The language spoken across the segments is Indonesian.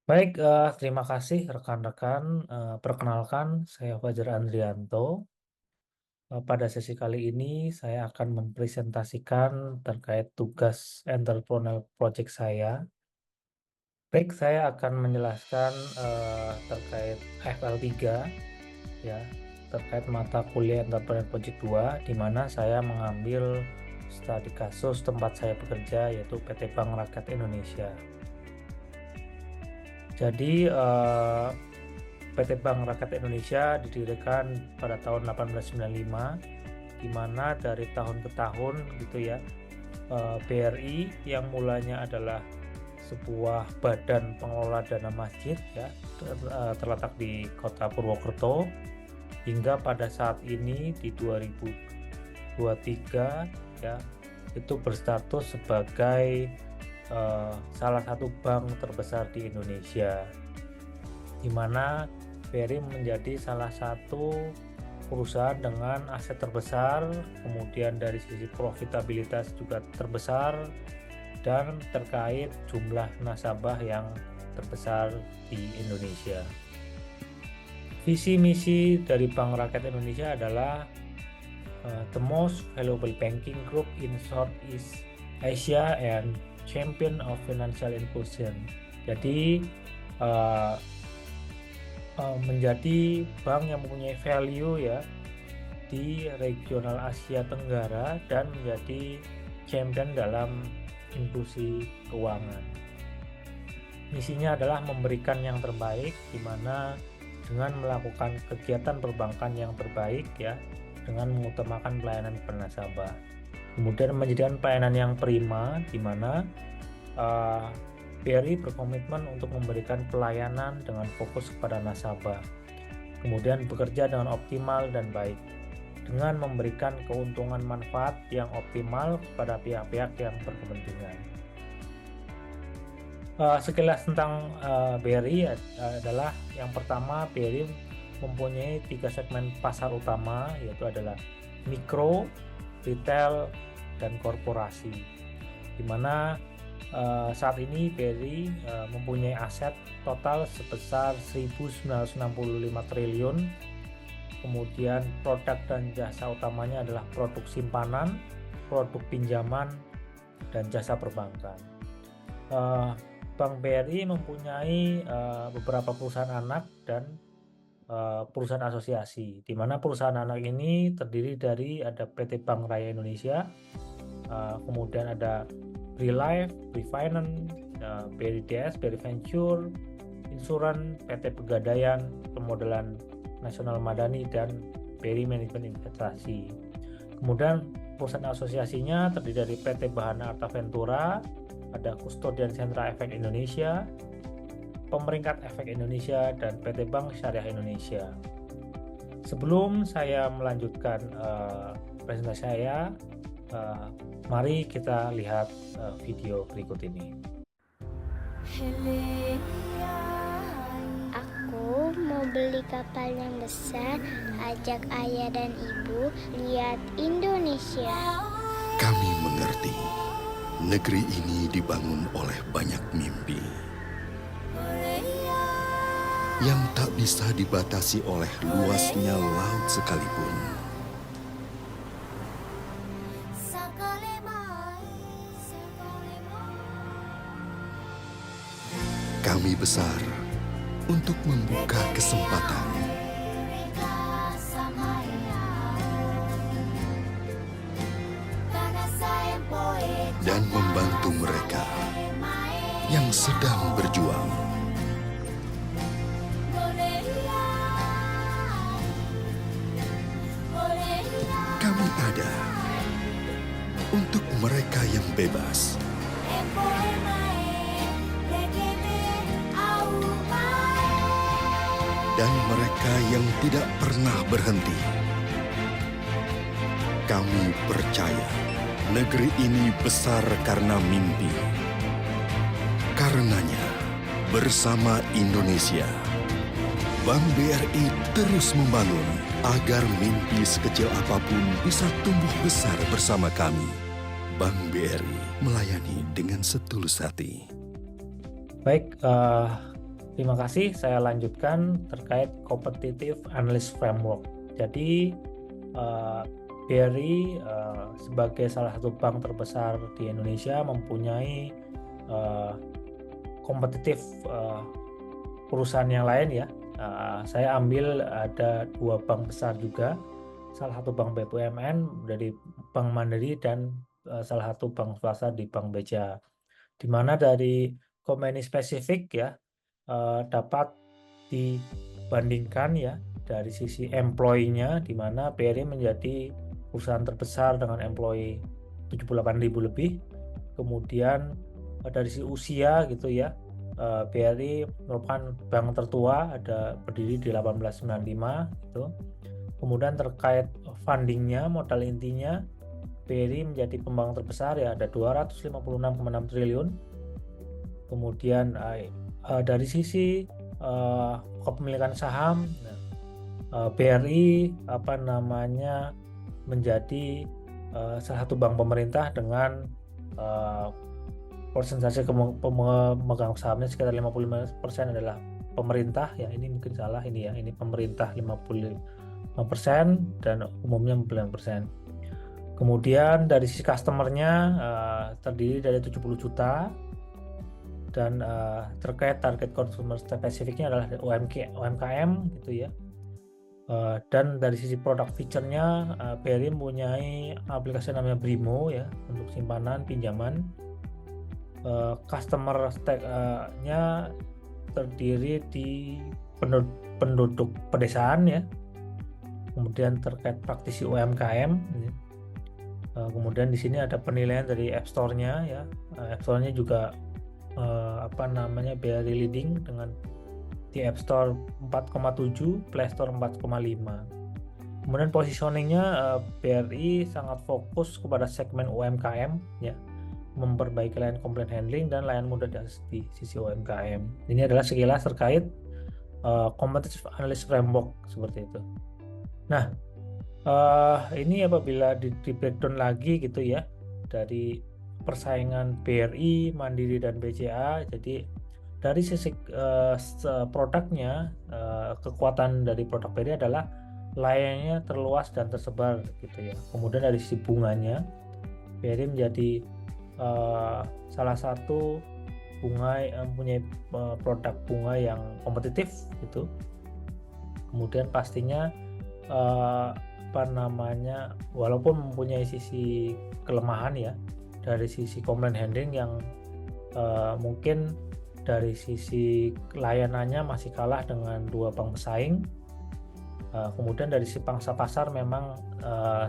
Baik, terima kasih rekan-rekan. Perkenalkan, saya Fajar Andrianto. Pada sesi kali ini, saya akan mempresentasikan terkait tugas entrepreneurial project saya. Baik, saya akan menjelaskan terkait FL3, ya, terkait mata kuliah Entrepreneurial Project 2, di mana saya mengambil studi kasus tempat saya bekerja, yaitu PT Bank Rakyat Indonesia. Jadi, PT Bank Rakyat Indonesia didirikan pada tahun 1895, di mana dari tahun ke tahun gitu ya, BRI yang mulanya adalah sebuah badan pengelola dana masjid ya, terletak di Kota Purwokerto, hingga pada saat ini di 2023 ya, itu berstatus sebagai salah satu bank terbesar di Indonesia, di mana BRI menjadi salah satu perusahaan dengan aset terbesar, kemudian dari sisi profitabilitas juga terbesar, dan terkait jumlah nasabah yang terbesar di Indonesia. Visi misi dari Bank Rakyat Indonesia adalah the most valuable banking group in Southeast Asia and champion of financial inclusion. Jadi menjadi bank yang mempunyai value ya di regional Asia Tenggara dan menjadi champion dalam inklusi keuangan. Misinya adalah memberikan yang terbaik, di mana dengan melakukan kegiatan perbankan yang terbaik ya, dengan mengutamakan pelayanan kepada nasabah. Kemudian menjadikan pelayanan yang prima, di mana BRI berkomitmen untuk memberikan pelayanan dengan fokus kepada nasabah. Kemudian bekerja dengan optimal dan baik, dengan memberikan keuntungan manfaat yang optimal kepada pihak-pihak yang berkepentingan. Sekilas tentang BRI adalah yang pertama, BRI mempunyai 3 segmen pasar utama, yaitu adalah mikro, retail, dan korporasi, di mana saat ini BRI mempunyai aset total sebesar 1.965 triliun. Kemudian produk dan jasa utamanya adalah produk simpanan, produk pinjaman, dan jasa perbankan. Bank BRI mempunyai beberapa perusahaan anak dan perusahaan asosiasi, di mana perusahaan anak ini terdiri dari ada PT Bank Raya Indonesia, kemudian ada BRI Life, BRI Finance, BRI DS, BRI Venture, Insuran, PT Pegadaian, Pemodelan Nasional Madani, dan BRI Manajemen Investasi. Kemudian perusahaan asosiasinya terdiri dari PT Bahana Arta Ventura, ada Kustodian Sentra Efek Indonesia, Pemeringkat Efek Indonesia, dan PT Bank Syariah Indonesia. Sebelum saya melanjutkan presentasi saya, mari kita lihat video berikut ini. Aku mau beli kapal yang besar, ajak ayah dan ibu lihat Indonesia. Kami mengerti, negeri ini dibangun oleh banyak mimpi yang tak bisa dibatasi oleh luasnya laut sekalipun. Kami besar untuk membuka kesempatan dan membantu mereka yang sedang berjuang. Kami ada untuk mereka yang bebas dan mereka yang tidak pernah berhenti. Kami percaya negeri ini besar karena mimpi. Karenanya, bersama Indonesia, Bank BRI terus membangun agar mimpi sekecil apapun bisa tumbuh besar bersama kami. Bank BRI melayani dengan setulus hati. Baik, Terima kasih, saya lanjutkan terkait Competitive Analyst Framework. Jadi BRI sebagai salah satu bank terbesar di Indonesia mempunyai kompetitif perusahaan yang lain ya. Saya ambil ada 2 bank besar juga, salah satu bank BUMN dari Bank Mandiri dan salah satu bank swasta di Bank BCA. Di mana dari company spesifik ya dapat dibandingkan ya dari sisi employee-nya, di mana BRI menjadi perusahaan terbesar dengan employee 78.000 lebih. Kemudian dari sisi usia gitu ya, BRI merupakan bank tertua, ada berdiri di 1895 gitu. Kemudian terkait fundingnya, modal intinya, BRI menjadi pembangun terbesar ya, ada 256,6 triliun. Kemudian dari sisi kepemilikan saham, BRI menjadi salah satu bank pemerintah dengan persentase pemegang sahamnya sekitar 55% adalah pemerintah ya. Ini mungkin salah ini ya, ini pemerintah 55% dan umumnya 9%. Kemudian dari sisi customernya terdiri dari 70 juta, dan terkait target consumer spesifiknya adalah UMKM gitu ya. Dan dari sisi produk feature-nya, BRI mempunyai aplikasi namanya Brimo ya untuk simpanan pinjaman. Customer stack-nya terdiri di penduduk pedesaan ya. Kemudian terkait praktisi UMKM. Kemudian di sini ada penilaian dari App Store-nya ya. App Store-nya juga BRI leading dengan di App Store 4,7, Play Store 4,5. Kemudian positioningnya BRI sangat fokus kepada segmen UMKM ya, memperbaiki layanan complaint handling dan layanan mudah di sisi UMKM. Ini adalah sekilas terkait Competitive Analyst Framework seperti itu. Nah, ini apabila di breakdown lagi gitu ya dari persaingan BRI, Mandiri dan BCA. Jadi dari sisi produknya, kekuatan dari produk BRI adalah layanannya terluas dan tersebar gitu ya. Kemudian dari sisi bunganya, BRI menjadi salah satu bunga yang mempunyai produk bunga yang kompetitif gitu. Kemudian pastinya walaupun mempunyai sisi kelemahan ya, dari sisi complaint handling yang mungkin dari sisi layanannya masih kalah dengan 2 bank pesaing. Kemudian dari sisi pangsa pasar memang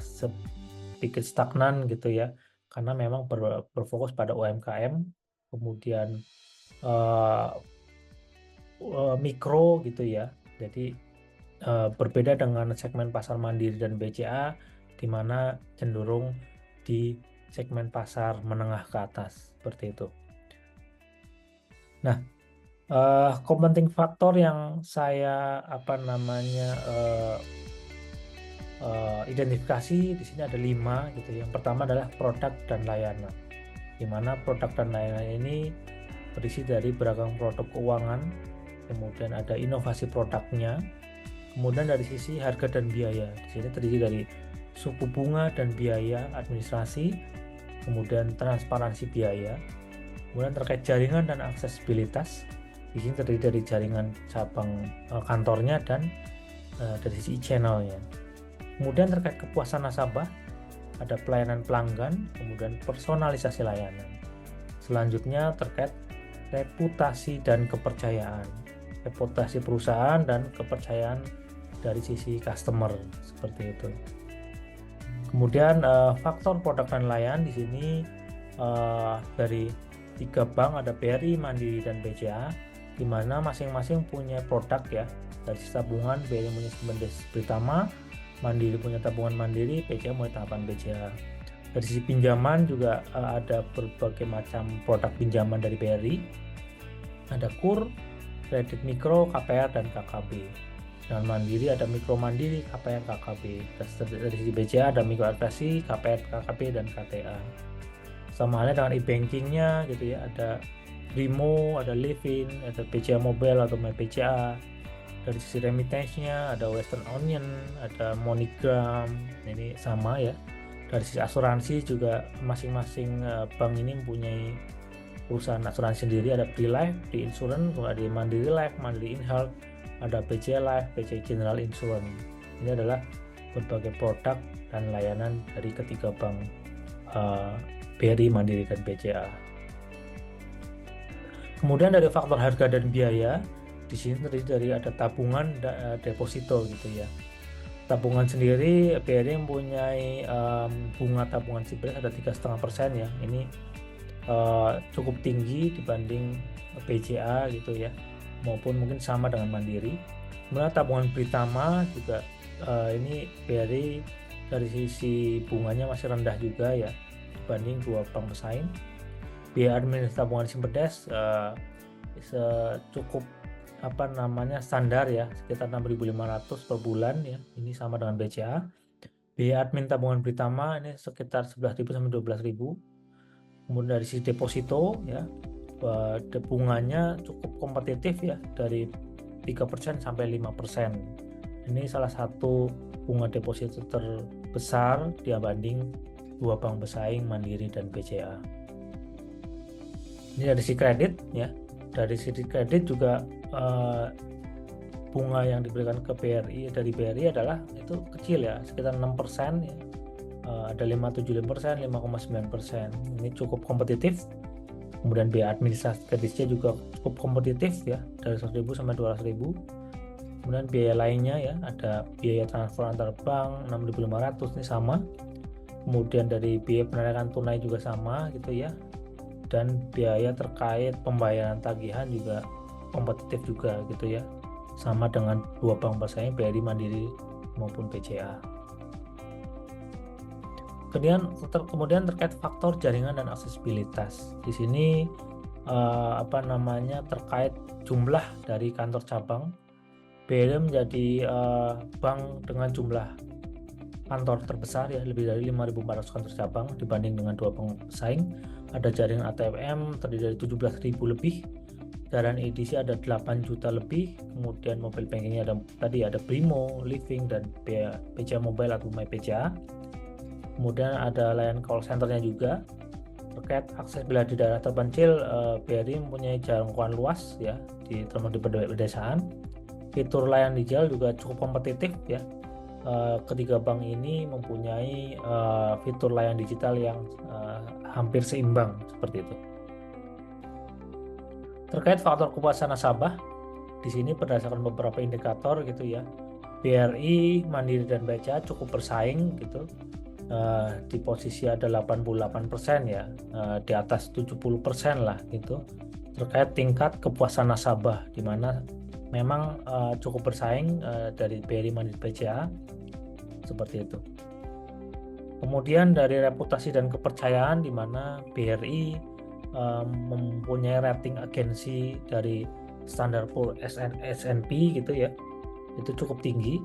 sedikit stagnan gitu ya, karena memang berfokus pada UMKM. Kemudian mikro gitu ya. Jadi berbeda dengan segmen pasar Mandiri dan BCA, di mana cenderung di segmen pasar menengah ke atas seperti itu. Nah, compounding faktor yang saya identifikasi di sini ada 5 gitu. Yang pertama adalah produk dan layanan, di mana produk dan layanan ini berisi dari beragam produk keuangan, kemudian ada inovasi produknya, kemudian dari sisi harga dan biaya, di sini terdiri dari suku bunga dan biaya administrasi, kemudian transparansi biaya, kemudian terkait jaringan dan aksesibilitas, di sini terdiri dari jaringan cabang kantornya dan dari sisi channelnya. Kemudian terkait kepuasan nasabah, ada pelayanan pelanggan, kemudian personalisasi layanan. Selanjutnya terkait reputasi dan kepercayaan, reputasi perusahaan dan kepercayaan dari sisi customer seperti itu. Kemudian faktor produk dan layanan di sini dari 3 bank, ada BRI, Mandiri dan BCA, di mana masing-masing punya produk ya. Dari sisi tabungan, BRI punya simpan Britama, Mandiri punya tabungan Mandiri, BCA punya tabungan BCA. Dari sisi pinjaman juga ada berbagai macam produk pinjaman dari BRI. Ada KUR, kredit mikro, KPR dan KKB. Dengan Mandiri ada mikro Mandiri, KPR, KKB. Dari sisi BCA ada mikro investasi, KPR, KKB dan KTA. Sama halnya dengan e-bankingnya gitu ya, ada Brimo, ada Livin, ada BCA Mobile atau MyBCA. Dari sisi remittance-nya ada Western Union, ada MoneyGram, ini sama ya. Dari sisi asuransi juga masing-masing bank ini mempunyai perusahaan asuransi sendiri, ada Pre-Life, di Insurance, ada Mandiri Life, Mandiri InHealth, ada BCA Life, BCA General Insurance. Ini adalah berbagai produk dan layanan dari ketiga bank BRI, Mandiri, dan BCA. Kemudian dari faktor harga dan biaya, di sini terdiri dari ada tabungan, deposito gitu ya. Tabungan sendiri BRI mempunyai bunga tabungan Sibrek ada 3,5% ya. Ini cukup tinggi dibanding BCA gitu ya, maupun mungkin sama dengan Mandiri. Kemudian tabungan Britama juga ini BRI dari sisi bunganya masih rendah juga ya dibanding dua bank pesaing. Biaya administrasi tabungan Simpedes cukup standar ya, sekitar 6.500 per bulan ya, ini sama dengan BCA. Biaya admin tabungan Britama ini sekitar 11.000 sampai 12.000. Kemudian dari sisi deposito ya, bunganya cukup kompetitif ya, dari 3% sampai 5%. Ini salah satu bunga deposito terbesar dibanding dua bank pesaing Mandiri dan BCA. Ini dari sisi kredit ya. Dari sisi kredit juga bunga yang diberikan ke BRI dari BRI adalah itu kecil ya, sekitar 6% ya. Ada 5,75%, 5,9%. Ini cukup kompetitif. Kemudian biaya administrasi kreditnya juga cukup kompetitif ya, dari 100.000 sampai 200.000. Kemudian biaya lainnya ya, ada biaya transfer antar bank 6.500, ini sama. Kemudian dari biaya penarikan tunai juga sama gitu ya. Dan biaya terkait pembayaran tagihan juga kompetitif juga gitu ya, sama dengan dua bank pesaing BRI, Mandiri maupun BCA. Kemudian terkait faktor jaringan dan aksesibilitas. Di sini terkait jumlah dari kantor cabang, BRI menjadi bank dengan jumlah kantor terbesar ya, lebih dari 5.400 kantor cabang dibanding dengan dua bank pesaing. Ada jaringan ATM terdiri dari 17.000 lebih, jaringan edisi ada 8 juta lebih, kemudian mobile bankingnya ada Brimo, Living, dan BCA Mobile atau MyBCA. Kemudian ada layanan call centernya juga. Terkait akses bila di daerah terpencil, BRI mempunyai jangkauan luas ya, terutama di pedesaan. Fitur layanan digital juga cukup kompetitif ya. Ketiga bank ini mempunyai fitur layanan digital yang hampir seimbang seperti itu. Terkait faktor kepuasan nasabah, di sini berdasarkan beberapa indikator gitu ya, BRI, Mandiri, dan BCA cukup bersaing gitu. Di posisi ada 88% ya, di atas 70% lah gitu, terkait tingkat kepuasan nasabah, di mana memang cukup bersaing dari BRI, Mandiri, BCA seperti itu. Kemudian dari reputasi dan kepercayaan, di mana BRI mempunyai rating agensi dari Standard Poor's S&P gitu ya, itu cukup tinggi,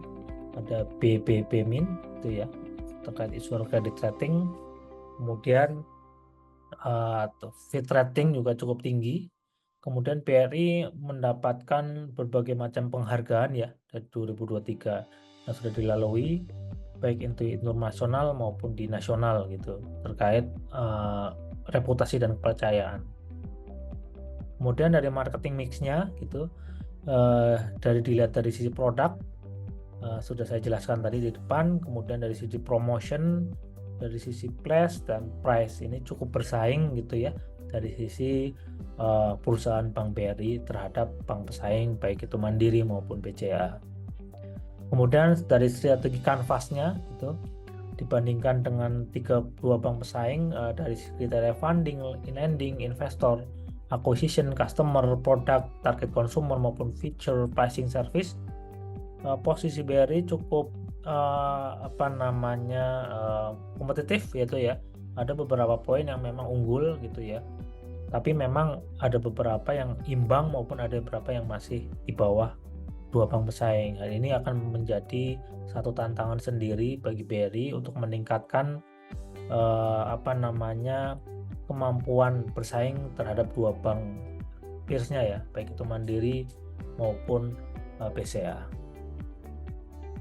ada BBB- gitu ya, terkait issuer credit rating. Kemudian Fitch rating juga cukup tinggi. Kemudian BRI mendapatkan berbagai macam penghargaan ya dari 2023 yang sudah dilalui, baik itu internasional maupun di nasional gitu, terkait reputasi dan kepercayaan. Kemudian dari marketing mix-nya gitu, dilihat dari sisi produk, sudah saya jelaskan tadi di depan. Kemudian dari sisi promotion, dari sisi place dan price, ini cukup bersaing gitu ya, dari sisi perusahaan Bank BRI terhadap bank pesaing baik itu Mandiri maupun BCA. Kemudian dari strategi kanvasnya itu dibandingkan dengan dua bank pesaing, dari kriteria funding, lending, investor, acquisition, customer, product, target consumer maupun feature, pricing, service, posisi BRI cukup kompetitif yaitu ya. Ada beberapa poin yang memang unggul gitu ya, tapi memang ada beberapa yang imbang maupun ada beberapa yang masih di bawah dua bank pesaing. Hal ini akan menjadi satu tantangan sendiri bagi BRI untuk meningkatkan kemampuan bersaing terhadap dua bank peersnya ya, baik itu Mandiri maupun BCA.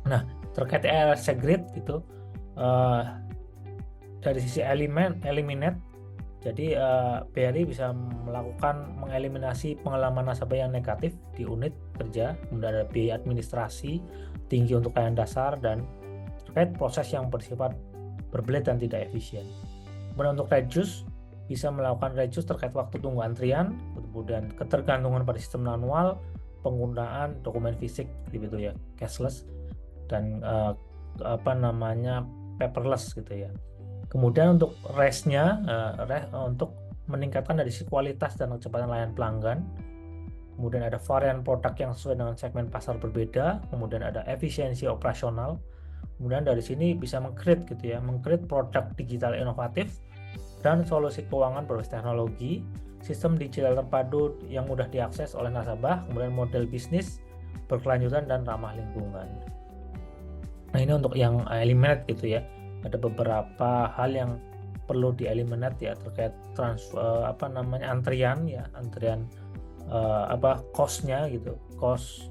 Nah, terkait ARC Grid gitu, dari sisi eliminate, jadi BRI bisa mengeliminasi pengalaman nasabah yang negatif di unit kerja, kemudian ada biaya administrasi tinggi untuk layanan dasar, dan terkait proses yang bersifat berbelit dan tidak efisien. Kemudian untuk reduce, bisa melakukan reduce terkait waktu tunggu antrian, kemudian ketergantungan pada sistem manual, penggunaan dokumen fisik gitu ya, cashless, dan paperless gitu ya. Kemudian untuk rest-nya, untuk meningkatkan dari sisi kualitas dan kecepatan layanan pelanggan. Kemudian ada varian produk yang sesuai dengan segmen pasar berbeda. Kemudian ada efisiensi operasional. Kemudian dari sini bisa meng-create produk digital inovatif dan solusi keuangan berbasis teknologi, sistem digital terpadu yang mudah diakses oleh nasabah, kemudian model bisnis berkelanjutan dan ramah lingkungan. Nah, ini untuk yang eliminate gitu ya. Ada beberapa hal yang perlu di-eliminate ya, terkait antrian ya, cost-nya gitu, cost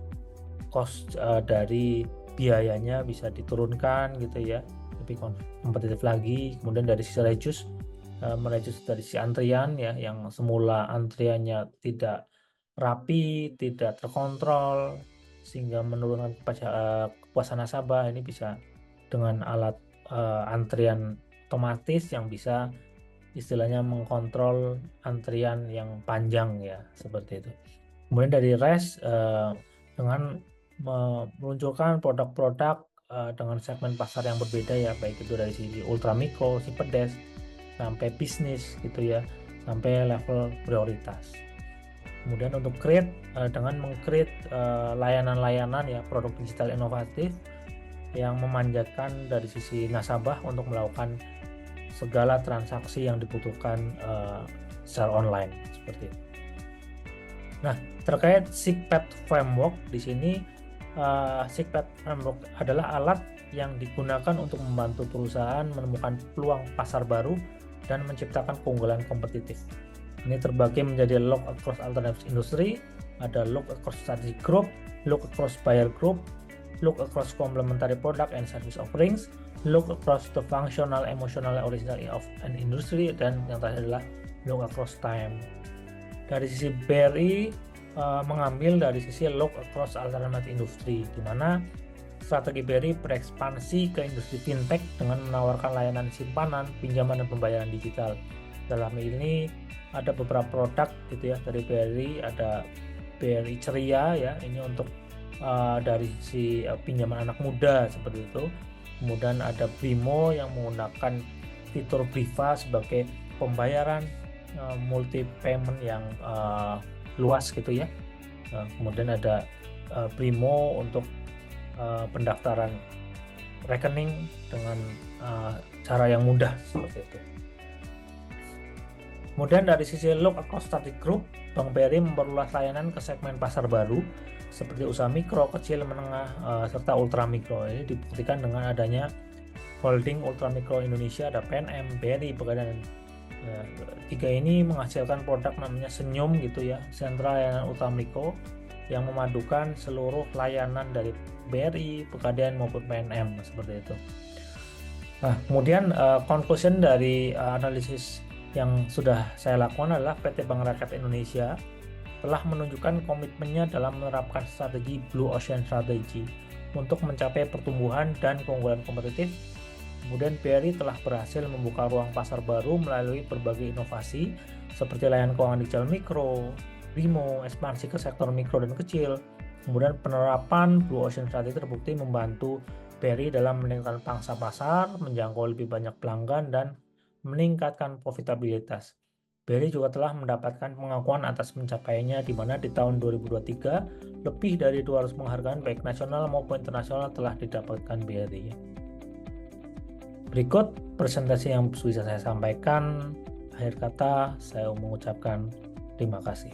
dari biayanya bisa diturunkan gitu ya, lebih kompetitif lagi. Kemudian dari sisi reduce dari sisi antrian ya, yang semula antriannya tidak rapi, tidak terkontrol sehingga menurunkan kepuasan nasabah. Ini bisa dengan alat antrian otomatis yang bisa istilahnya mengkontrol antrian yang panjang ya, seperti itu. Kemudian dari RES dengan meluncurkan produk-produk dengan segmen pasar yang berbeda ya, baik itu dari sisi ultra mikro, si pedes, sampai bisnis gitu ya, sampai level prioritas. Kemudian untuk create dengan meng-create layanan-layanan ya, produk digital inovatif yang memanjakan dari sisi nasabah untuk melakukan segala transaksi yang dibutuhkan secara online seperti itu. Nah, terkait SIGPAD Framework di sini, SIGPAD Framework adalah alat yang digunakan untuk membantu perusahaan menemukan peluang pasar baru dan menciptakan keunggulan kompetitif. Ini terbagi menjadi look across alternative industry, ada look across strategic group, look across buyer group, look across complementary product and service offerings, look across the functional, emotional, original of an industry, dan yang terakhir adalah look across time. Dari sisi BRI mengambil dari sisi look across alternative industry, di mana strategi BRI berekspansi ke industri fintech dengan menawarkan layanan simpanan, pinjaman, dan pembayaran digital. Dalam ini ada beberapa produk gitu ya dari BRI, ada BRI Ceria ya, ini untuk dari sisi pinjaman anak muda seperti itu. Kemudian ada Brimo yang menggunakan fitur Briva sebagai pembayaran multi payment yang luas gitu ya. Kemudian ada Brimo untuk pendaftaran rekening dengan cara yang mudah seperti itu. Kemudian dari sisi look across strategic group, Bank BRI memperluas layanan ke segmen pasar baru seperti usaha mikro, kecil, menengah, serta ultra mikro. Ini dibuktikan dengan adanya holding ultra mikro Indonesia, ada PNM, BRI, Pegadaian. Tiga ini menghasilkan produk namanya Senyum gitu ya, sentra layanan ultra mikro yang memadukan seluruh layanan dari BRI, Pegadaian maupun PNM seperti itu. Nah, kemudian conclusion dari analisis yang sudah saya lakukan adalah PT Bank Rakyat Indonesia telah menunjukkan komitmennya dalam menerapkan strategi Blue Ocean Strategy untuk mencapai pertumbuhan dan keunggulan kompetitif. Kemudian BRI telah berhasil membuka ruang pasar baru melalui berbagai inovasi seperti layanan keuangan digital mikro, Brimo, ekspansi ke sektor mikro dan kecil. Kemudian penerapan Blue Ocean Strategy terbukti membantu BRI dalam meningkatkan pangsa pasar, menjangkau lebih banyak pelanggan, dan meningkatkan profitabilitas. BRI juga telah mendapatkan pengakuan atas pencapaiannya, di mana di tahun 2023 lebih dari 200 penghargaan baik nasional maupun internasional telah didapatkan BRI. Berikut presentasi yang bisa saya sampaikan. Akhir kata saya mengucapkan terima kasih.